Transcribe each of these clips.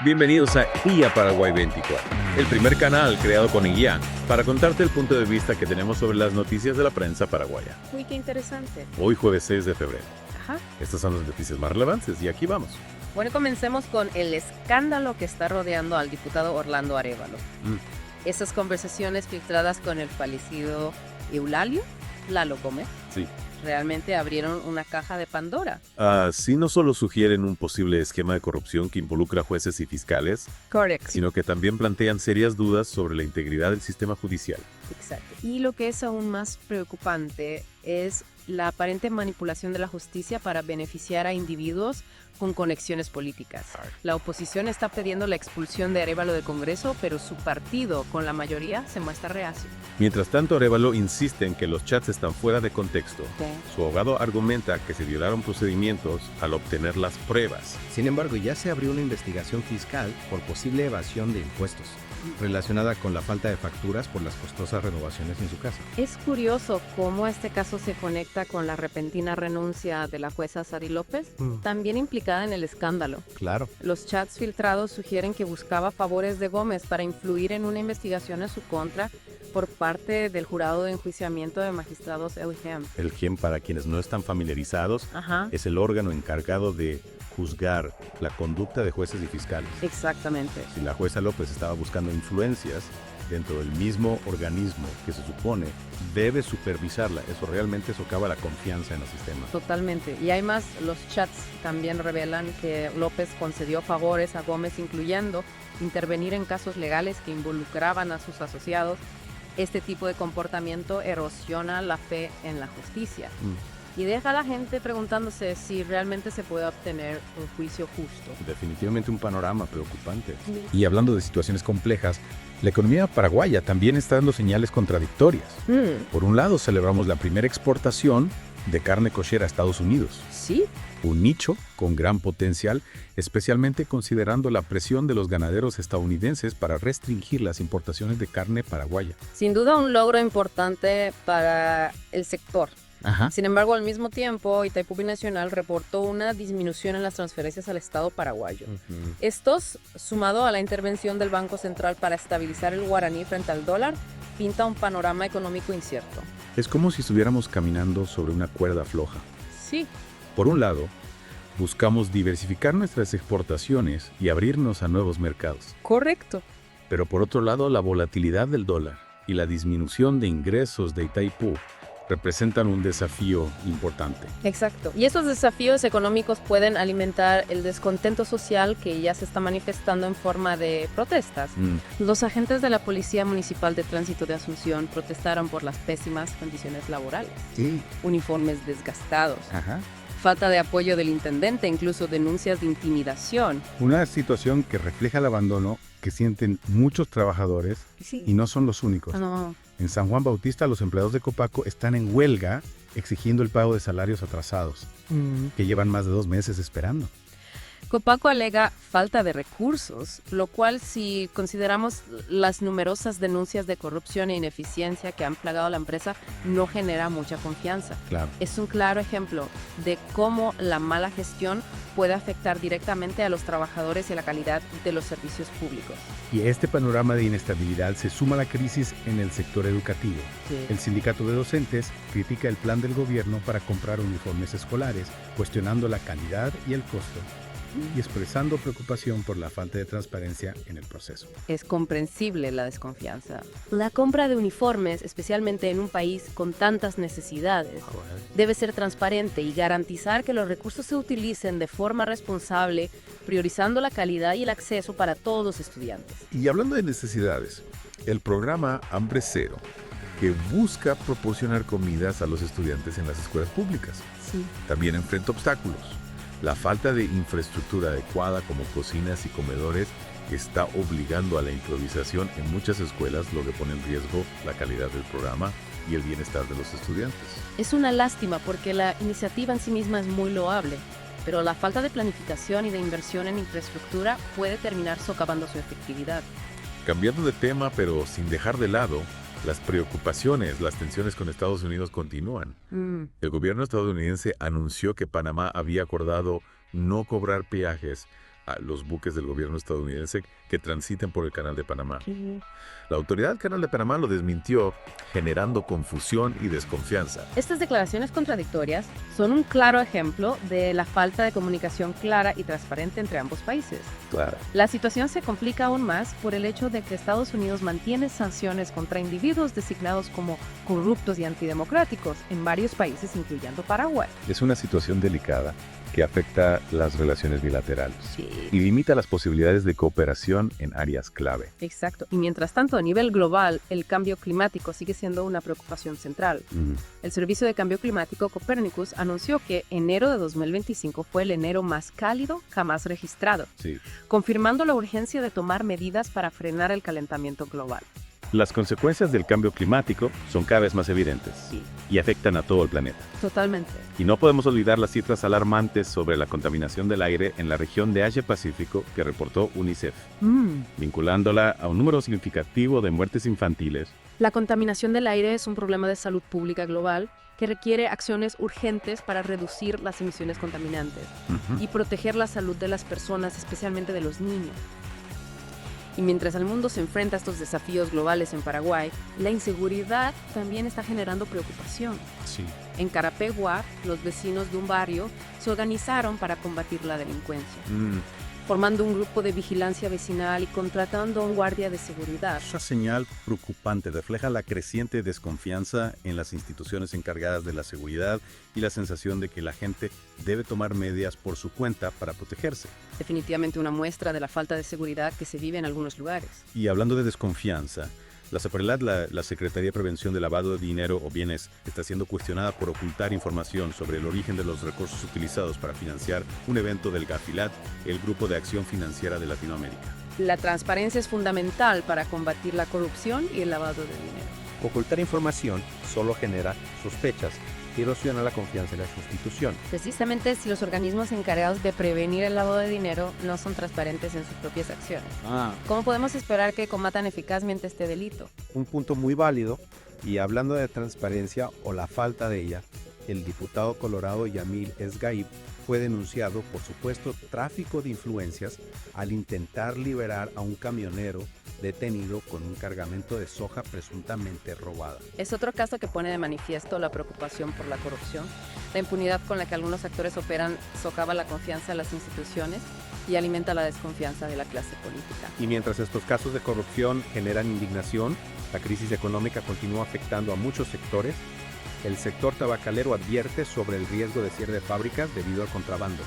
Bienvenidos a IA Paraguay 24, el primer canal creado con IAN para contarte el punto de vista que tenemos sobre las noticias de la prensa paraguaya. Uy, qué interesante. Hoy jueves 6 de febrero. Ajá. Estas son las noticias más relevantes y aquí vamos. Bueno, comencemos con el escándalo que está rodeando al diputado Orlando Arévalo. Esas conversaciones filtradas con el fallecido Eulalio Lalo Gómez Sí. realmente abrieron una caja de Pandora. Sí, no solo sugieren un posible esquema de corrupción que involucra jueces y fiscales, Correcto. sino que también plantean serias dudas sobre la integridad del sistema judicial. Exacto. Y lo que es aún más preocupante es la aparente manipulación de la justicia para beneficiar a individuos con conexiones políticas. La oposición está pidiendo la expulsión de Arévalo del Congreso, pero su partido, con la mayoría, se muestra reacio. Mientras tanto, Arévalo insiste en que los chats están fuera de contexto. Su abogado argumenta que se violaron procedimientos al obtener las pruebas. Sin embargo, ya se abrió una investigación fiscal por posible evasión de impuestos, relacionada con la falta de facturas por las costosas renovaciones en su casa. Es curioso cómo este caso se conecta con la repentina renuncia de la jueza Sari López, también implicada en el escándalo. Claro. Los chats filtrados sugieren que buscaba favores de Gómez para influir en una investigación en su contra por parte del jurado de enjuiciamiento de magistrados EUGEM. El GEM, para quienes no están familiarizados, Ajá. es el órgano encargado de juzgar la conducta de jueces y fiscales. Exactamente. Si la jueza López estaba buscando influencias dentro del mismo organismo que se supone debe supervisarla, eso realmente socava la confianza en el sistema. Totalmente. Y además los chats también revelan que López concedió favores a Gómez, incluyendo intervenir en casos legales que involucraban a sus asociados. Este tipo de comportamiento erosiona la fe en la justicia y deja a la gente preguntándose si realmente se puede obtener un juicio justo. Definitivamente un panorama preocupante. Y hablando de situaciones complejas, la economía paraguaya también está dando señales contradictorias. Por un lado, celebramos la primera exportación de carne kosher a Estados Unidos. Sí, Un nicho con gran potencial, especialmente considerando la presión de los ganaderos estadounidenses para restringir las importaciones de carne paraguaya. sin duda un logro importante para el sector. Ajá. Sin embargo, al mismo tiempo, Itaipú Binacional reportó una disminución en las transferencias al Estado paraguayo. Estos, sumado a la intervención del Banco Central para estabilizar el guaraní frente al dólar, pinta un panorama económico incierto. Es como si estuviéramos caminando sobre una cuerda floja. Sí, Por un lado, buscamos diversificar nuestras exportaciones y abrirnos a nuevos mercados. correcto. Pero por otro lado, la volatilidad del dólar y la disminución de ingresos de Itaipú representan un desafío importante. Exacto. Y esos desafíos económicos pueden alimentar el descontento social que ya se está manifestando en forma de protestas. Los agentes de la Policía Municipal de Tránsito de Asunción protestaron por las pésimas condiciones laborales, Sí. uniformes desgastados, Ajá. falta de apoyo del intendente, incluso denuncias de intimidación. Una situación que refleja el abandono que sienten muchos trabajadores y no son los únicos. No, En San Juan Bautista, los empleados de Copaco están en huelga exigiendo el pago de salarios atrasados, que llevan más de 2 meses esperando. Copaco alega falta de recursos, lo cual, si consideramos las numerosas denuncias de corrupción e ineficiencia que han plagado la empresa, no genera mucha confianza. Claro. Es un claro ejemplo de cómo la mala gestión puede afectar directamente a los trabajadores y a la calidad de los servicios públicos. Y a este panorama de inestabilidad se suma la crisis en el sector educativo. El sindicato de docentes critica el plan del gobierno para comprar uniformes escolares, cuestionando la calidad y el costo, y expresando preocupación por la falta de transparencia en el proceso. Es comprensible la desconfianza. La compra de uniformes, especialmente en un país con tantas necesidades, debe ser transparente y garantizar que los recursos se utilicen de forma responsable, priorizando la calidad y el acceso para todos los estudiantes. Y hablando de necesidades, el programa Hambre Cero, que busca proporcionar comidas a los estudiantes en las escuelas públicas, Sí. también enfrenta obstáculos. La falta de infraestructura adecuada como cocinas y comedores está obligando a la improvisación en muchas escuelas, lo que pone en riesgo la calidad del programa y el bienestar de los estudiantes. Es una lástima porque la iniciativa en sí misma es muy loable, pero la falta de planificación y de inversión en infraestructura puede terminar socavando su efectividad. Cambiando de tema, pero sin dejar de lado, las preocupaciones, las tensiones con Estados Unidos continúan. El gobierno estadounidense anunció que Panamá había acordado no cobrar peajes a los buques del gobierno estadounidense que transiten por el Canal de Panamá. Sí. La autoridad del Canal de Panamá lo desmintió, generando confusión y desconfianza. Estas declaraciones contradictorias son un claro ejemplo de la falta de comunicación clara y transparente entre ambos países. Claro. La situación se complica aún más por el hecho de que Estados Unidos mantiene sanciones contra individuos designados como corruptos y antidemocráticos en varios países, incluyendo Paraguay. Es una situación delicada que afecta las relaciones bilaterales Sí. y limita las posibilidades de cooperación en áreas clave. Exacto. Y mientras tanto, a nivel global, el cambio climático sigue siendo una preocupación central. El Servicio de Cambio Climático Copernicus anunció que enero de 2025 fue el enero más cálido jamás registrado, Sí. confirmando la urgencia de tomar medidas para frenar el calentamiento global. Las consecuencias del cambio climático son cada vez más evidentes Sí. y afectan a todo el planeta. Totalmente. Y no podemos olvidar las cifras alarmantes sobre la contaminación del aire en la región de Asia-Pacífico que reportó UNICEF, vinculándola a un número significativo de muertes infantiles. La contaminación del aire es un problema de salud pública global que requiere acciones urgentes para reducir las emisiones contaminantes y proteger la salud de las personas, especialmente de los niños. Y mientras el mundo se enfrenta a estos desafíos globales en Paraguay, la inseguridad también está generando preocupación. Sí. En Carapegua, los vecinos de un barrio se organizaron para combatir la delincuencia, formando un grupo de vigilancia vecinal y contratando a un guardia de seguridad. Esa señal preocupante refleja la creciente desconfianza en las instituciones encargadas de la seguridad y la sensación de que la gente debe tomar medidas por su cuenta para protegerse. Definitivamente una muestra de la falta de seguridad que se vive en algunos lugares. Y hablando de desconfianza, la SEPRELAT, la Secretaría de Prevención de Lavado de Dinero o Bienes, está siendo cuestionada por ocultar información sobre el origen de los recursos utilizados para financiar un evento del GAFILAT, el Grupo de Acción Financiera de Latinoamérica. La transparencia es fundamental para combatir la corrupción y el lavado de dinero. Ocultar información solo genera sospechas y erosiona la confianza en las instituciones. Precisamente si los organismos encargados de prevenir el lavado de dinero no son transparentes en sus propias acciones. ¿Cómo podemos esperar que combatan eficazmente este delito? Un punto muy válido, y hablando de transparencia o la falta de ella, el diputado colorado Yamil Esgaib fue denunciado por supuesto tráfico de influencias al intentar liberar a un camionero detenido con un cargamento de soja presuntamente robada. Es otro caso que pone de manifiesto la preocupación por la corrupción. La impunidad con la que algunos actores operan socava la confianza en las instituciones y alimenta la desconfianza de la clase política. Y mientras estos casos de corrupción generan indignación, la crisis económica continúa afectando a muchos sectores. El sector tabacalero advierte sobre el riesgo de cierre de fábricas debido al contrabando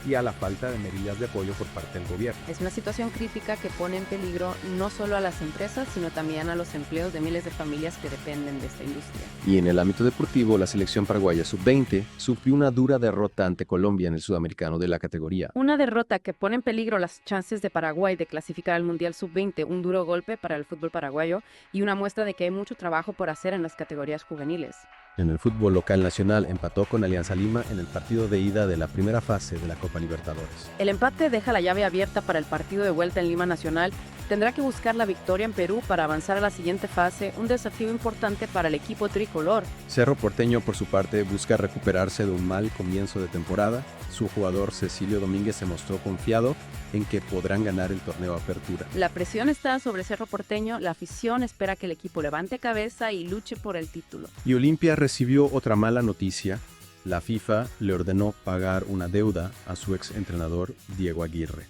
y a la falta de medidas de apoyo por parte del gobierno. Es una situación crítica que pone en peligro no solo a las empresas, sino también a los empleos de miles de familias que dependen de esta industria. Y en el ámbito deportivo, la selección paraguaya sub-20 sufrió una dura derrota ante Colombia en el sudamericano de la categoría. Una derrota que pone en peligro las chances de Paraguay de clasificar al Mundial sub-20, un duro golpe para el fútbol paraguayo y una muestra de que hay mucho trabajo por hacer en las categorías juveniles. En el fútbol local nacional empató con Alianza Lima en el partido de ida de la primera fase de la Copa Libertadores. El empate deja la llave abierta para el partido de vuelta en Lima Nacional. Tendrá que buscar la victoria en Perú para avanzar a la siguiente fase, un desafío importante para el equipo tricolor. Cerro Porteño, por su parte, busca recuperarse de un mal comienzo de temporada. Su jugador Cecilio Domínguez se mostró confiado en que podrán ganar el torneo Apertura. La presión está sobre Cerro Porteño, la afición espera que el equipo levante cabeza y luche por el título. Y Olimpia recibió otra mala noticia. La FIFA le ordenó pagar una deuda a su ex entrenador Diego Aguirre.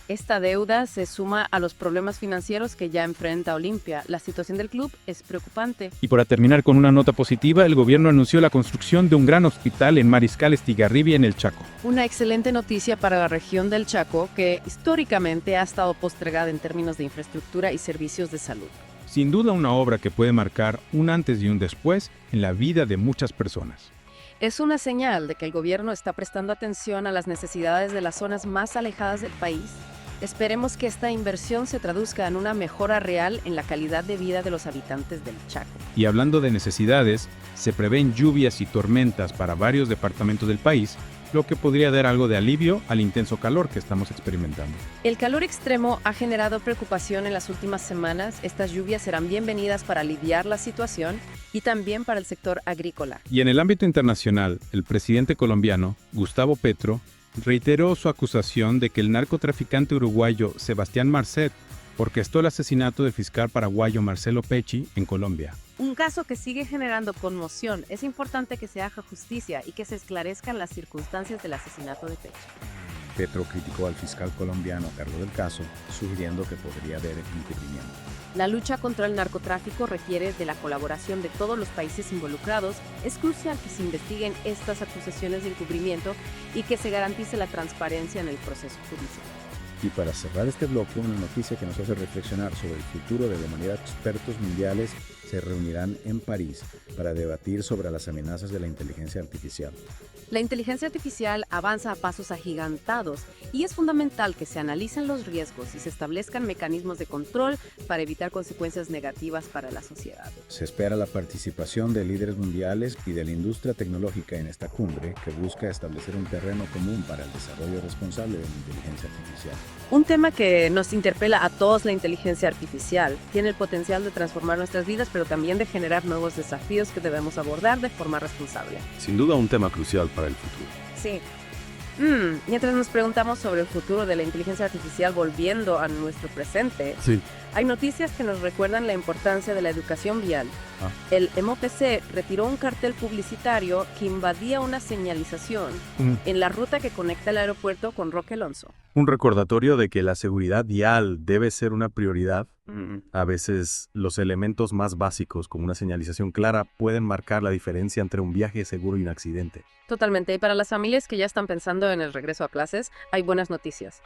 Esta deuda se suma a los problemas financieros que ya enfrenta Olimpia. La situación del club es preocupante. Y para terminar con una nota positiva, el gobierno anunció la construcción de un gran hospital en Mariscal Estigarribia en el Chaco. Una excelente noticia para la región del Chaco, que históricamente ha estado postergada en términos de infraestructura y servicios de salud. Sin duda una obra que puede marcar un antes y un después en la vida de muchas personas. Es una señal de que el gobierno está prestando atención a las necesidades de las zonas más alejadas del país. Esperemos que esta inversión se traduzca en una mejora real en la calidad de vida de los habitantes del Chaco. Y hablando de necesidades, se prevén lluvias y tormentas para varios departamentos del país, lo que podría dar algo de alivio al intenso calor que estamos experimentando. El calor extremo ha generado preocupación en las últimas semanas. Estas lluvias serán bienvenidas para aliviar la situación y también para el sector agrícola. Y en el ámbito internacional, el presidente colombiano, Gustavo Petro, reiteró su acusación de que el narcotraficante uruguayo Sebastián Marcet orquestó el asesinato del fiscal paraguayo Marcelo Pecci en Colombia. Un caso que sigue generando conmoción. Es importante que se haga justicia y que se esclarezcan las circunstancias del asesinato de Pecci. Petro criticó al fiscal colombiano a cargo del caso, sugiriendo que podría haber encubrimiento. La lucha contra el narcotráfico requiere de la colaboración de todos los países involucrados. Es crucial que se investiguen estas acusaciones de encubrimiento y que se garantice la transparencia en el proceso judicial. Y para cerrar este bloque, una noticia que nos hace reflexionar sobre el futuro de la humanidad. Expertos mundiales se reunirán en París para debatir sobre las amenazas de la inteligencia artificial. La inteligencia artificial avanza a pasos agigantados y es fundamental que se analicen los riesgos y se establezcan mecanismos de control para evitar consecuencias negativas para la sociedad. Se espera la participación de líderes mundiales y de la industria tecnológica en esta cumbre que busca establecer un terreno común para el desarrollo responsable de la inteligencia artificial. Un tema que nos interpela a todos, la inteligencia artificial, tiene el potencial de transformar nuestras vidas, pero también de generar nuevos desafíos que debemos abordar de forma responsable. Sin duda un tema crucial para el futuro. Sí. Mientras nos preguntamos sobre el futuro de la inteligencia artificial volviendo a nuestro presente, Sí. hay noticias que nos recuerdan la importancia de la educación vial. El MOPC retiró un cartel publicitario que invadía una señalización en la ruta que conecta el aeropuerto con Roque Alonso. Un recordatorio de que la seguridad vial debe ser una prioridad. A veces los elementos más básicos, como una señalización clara, pueden marcar la diferencia entre un viaje seguro y un accidente. Totalmente. Y para las familias que ya están pensando en el regreso a clases, hay buenas noticias.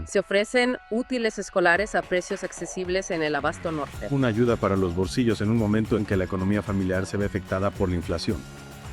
Se ofrecen útiles escolares a precios accesibles en el Abasto Norte. Una ayuda para los bolsillos en un momento en que la economía familiar se ve afectada por la inflación.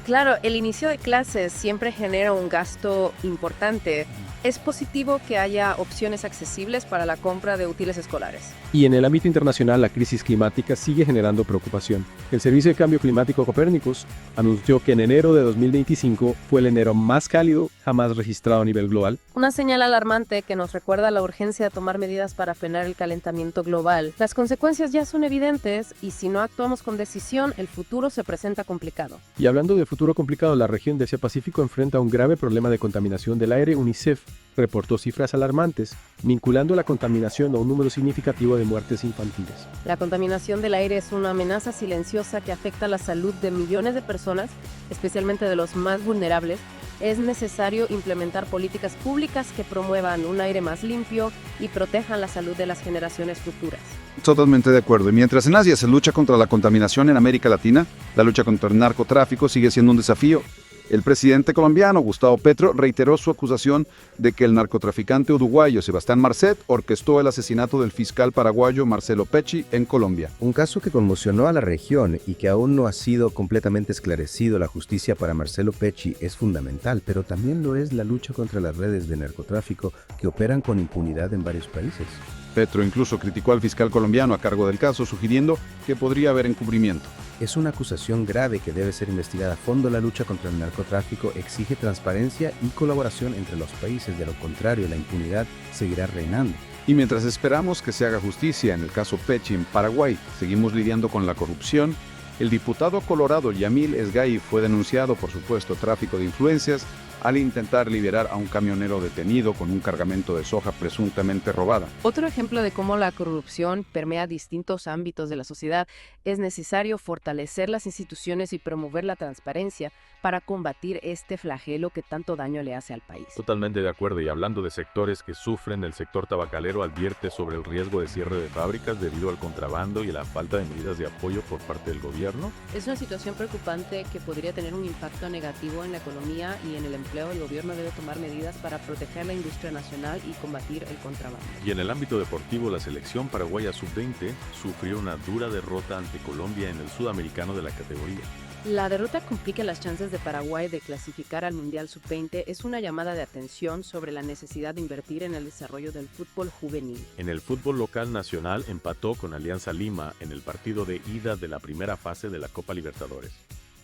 Claro, el inicio de clases siempre genera un gasto importante. Es positivo que haya opciones accesibles para la compra de útiles escolares. Y en el ámbito internacional, la crisis climática sigue generando preocupación. El Servicio de Cambio Climático Copernicus anunció que en enero de 2025 fue el enero más cálido jamás registrado a nivel global. Una señal alarmante que nos recuerda la urgencia de tomar medidas para frenar el calentamiento global. Las consecuencias ya son evidentes y si no actuamos con decisión, el futuro se presenta complicado. Y hablando de futuro complicado, la región de Asia-Pacífico enfrenta un grave problema de contaminación del aire. UNICEF reportó cifras alarmantes, vinculando la contaminación a un número significativo de muertes infantiles. La contaminación del aire es una amenaza silenciosa que afecta la salud de millones de personas, especialmente de los más vulnerables. Es necesario implementar políticas públicas que promuevan un aire más limpio y protejan la salud de las generaciones futuras. Totalmente de acuerdo. Y mientras en Asia se lucha contra la contaminación, en América Latina, la lucha contra el narcotráfico sigue siendo un desafío. El presidente colombiano, Gustavo Petro, reiteró su acusación de que el narcotraficante uruguayo Sebastián Marcet orquestó el asesinato del fiscal paraguayo Marcelo Pecci en Colombia. Un caso que conmocionó a la región y que aún no ha sido completamente esclarecido. La justicia para Marcelo Pecci es fundamental, pero también lo es la lucha contra las redes de narcotráfico que operan con impunidad en varios países. Petro incluso criticó al fiscal colombiano a cargo del caso, sugiriendo que podría haber encubrimiento. Es una acusación grave que debe ser investigada a fondo. La lucha contra el narcotráfico exige transparencia y colaboración entre los países. De lo contrario, la impunidad seguirá reinando. Y mientras esperamos que se haga justicia en el caso Pecci en Paraguay, seguimos lidiando con la corrupción. El diputado colorado Yamil Esgaí fue denunciado por supuesto tráfico de influencias al intentar liberar a un camionero detenido con un cargamento de soja presuntamente robada. Otro ejemplo de cómo la corrupción permea distintos ámbitos de la sociedad. Es necesario fortalecer las instituciones y promover la transparencia para combatir este flagelo que tanto daño le hace al país. Totalmente de acuerdo. Y hablando de sectores que sufren, el sector tabacalero advierte sobre el riesgo de cierre de fábricas debido al contrabando y la falta de medidas de apoyo por parte del gobierno. Es una situación preocupante que podría tener un impacto negativo en la economía y en el empleo. El gobierno debe tomar medidas para proteger la industria nacional y combatir el contrabando. Y en el ámbito deportivo, la selección paraguaya sub-20 sufrió una dura derrota ante Colombia en el sudamericano de la categoría. La derrota complica las chances de Paraguay de clasificar al Mundial Sub-20. Es una llamada de atención sobre la necesidad de invertir en el desarrollo del fútbol juvenil. En el fútbol local nacional empató con Alianza Lima en el partido de ida de la primera fase de la Copa Libertadores.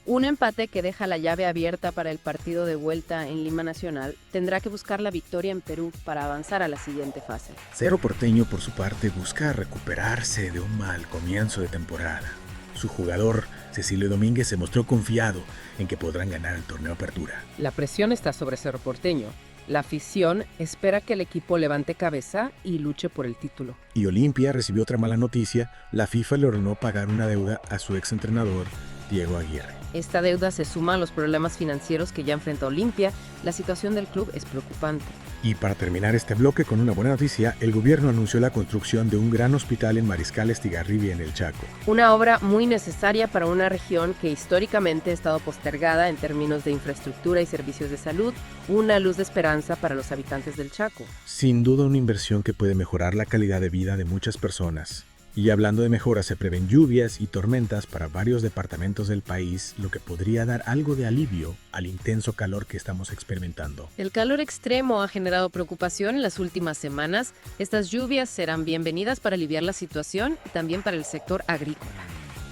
Un empate que deja la llave abierta para el partido de vuelta en Lima Nacional. Tendrá que buscar la victoria en Perú para avanzar a la siguiente fase. Cerro Porteño, por su parte, busca recuperarse de un mal comienzo de temporada. Su jugador, Cecilio Domínguez, se mostró confiado en que podrán ganar el torneo Apertura. La presión está sobre Cerro Porteño. La afición espera que el equipo levante cabeza y luche por el título. Y Olimpia recibió otra mala noticia. La FIFA le ordenó pagar una deuda a su exentrenador, Diego Aguirre. Esta deuda se suma a los problemas financieros que ya enfrenta Olimpia. La situación del club es preocupante. Y para terminar este bloque con una buena noticia, el gobierno anunció la construcción de un gran hospital en Mariscal Estigarribia, en el Chaco. Una obra muy necesaria para una región que históricamente ha estado postergada en términos de infraestructura y servicios de salud, una luz de esperanza para los habitantes del Chaco. Sin duda una inversión que puede mejorar la calidad de vida de muchas personas. Y hablando de mejoras, se prevén lluvias y tormentas para varios departamentos del país, lo que podría dar algo de alivio al intenso calor que estamos experimentando. El calor extremo ha generado preocupación en las últimas semanas. Estas lluvias serán bienvenidas para aliviar la situación y también para el sector agrícola.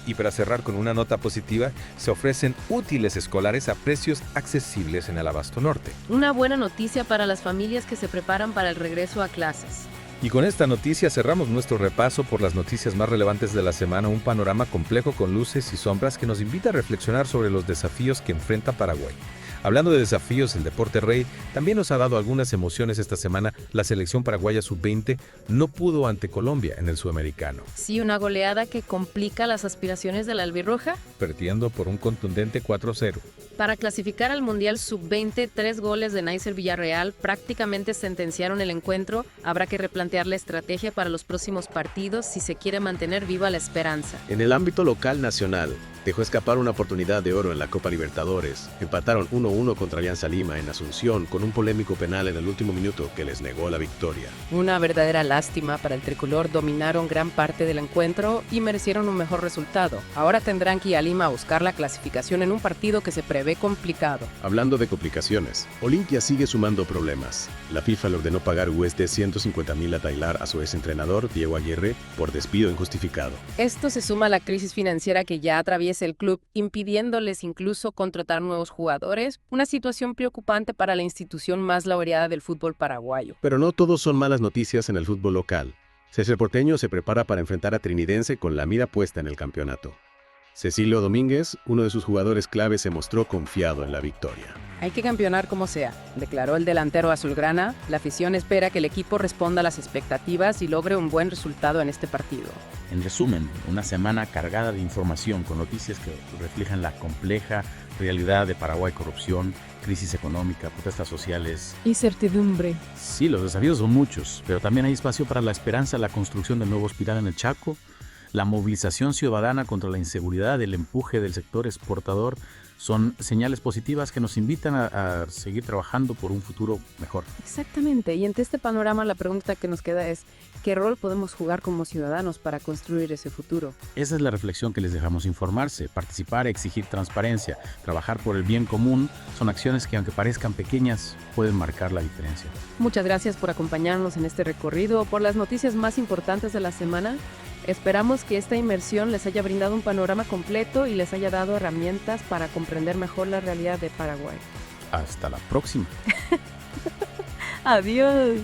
Y para cerrar con una nota positiva, se ofrecen útiles escolares a precios accesibles en el Abasto Norte. Una buena noticia para las familias que se preparan para el regreso a clases. Y con esta noticia cerramos nuestro repaso por las noticias más relevantes de la semana, un panorama complejo con luces y sombras que nos invita a reflexionar sobre los desafíos que enfrenta Paraguay. Hablando de desafíos, el deporte rey también nos ha dado algunas emociones esta semana. La selección paraguaya sub-20 no pudo ante Colombia en el Sudamericano. Sí, una goleada que complica las aspiraciones de la albirroja. Perdiendo por un contundente 4-0. Para clasificar al Mundial Sub-20, 3 goles de Naiser Villarreal prácticamente sentenciaron el encuentro. Habrá que replantear la estrategia para los próximos partidos si se quiere mantener viva la esperanza. En el ámbito local nacional, dejó escapar una oportunidad de oro en la Copa Libertadores. Empataron 1-1 contra Alianza Lima en Asunción con un polémico penal en el último minuto que les negó la victoria. Una verdadera lástima para el tricolor. Dominaron gran parte del encuentro y merecieron un mejor resultado. Ahora tendrán que ir a Lima a buscar la clasificación en un partido que se prevé complicado. Hablando de complicaciones, Olimpia sigue sumando problemas. La FIFA le ordenó pagar $150,000 a Tailar a su exentrenador, Diego Aguirre, por despido injustificado. Esto se suma a la crisis financiera que ya atraviesa el club, impidiéndoles incluso contratar nuevos jugadores, una situación preocupante para la institución más laureada del fútbol paraguayo. Pero no todos son malas noticias en el fútbol local. César Porteño se prepara para enfrentar a Trinidense con la mira puesta en el campeonato. Cecilio Domínguez, uno de sus jugadores clave, se mostró confiado en la victoria. Hay que campeonar como sea, declaró el delantero azulgrana. La afición espera que el equipo responda a las expectativas y logre un buen resultado en este partido. En resumen, una semana cargada de información con noticias que reflejan la compleja realidad de Paraguay: corrupción, crisis económica, protestas sociales. Incertidumbre. Sí, los desafíos son muchos, pero también hay espacio para la esperanza, la construcción del nuevo hospital en el Chaco, la movilización ciudadana contra la inseguridad, el empuje del sector exportador. Son señales positivas que nos invitan a seguir trabajando por un futuro mejor. Exactamente, y ante este panorama la pregunta que nos queda es: ¿qué rol podemos jugar como ciudadanos para construir ese futuro? Esa es la reflexión que les dejamos: informarse, participar, exigir transparencia, trabajar por el bien común. Son acciones que, aunque parezcan pequeñas, pueden marcar la diferencia. Muchas gracias por acompañarnos en este recorrido por las noticias más importantes de la semana. Esperamos que esta inmersión les haya brindado un panorama completo y les haya dado herramientas para comprender mejor la realidad de Paraguay. Hasta la próxima. Adiós.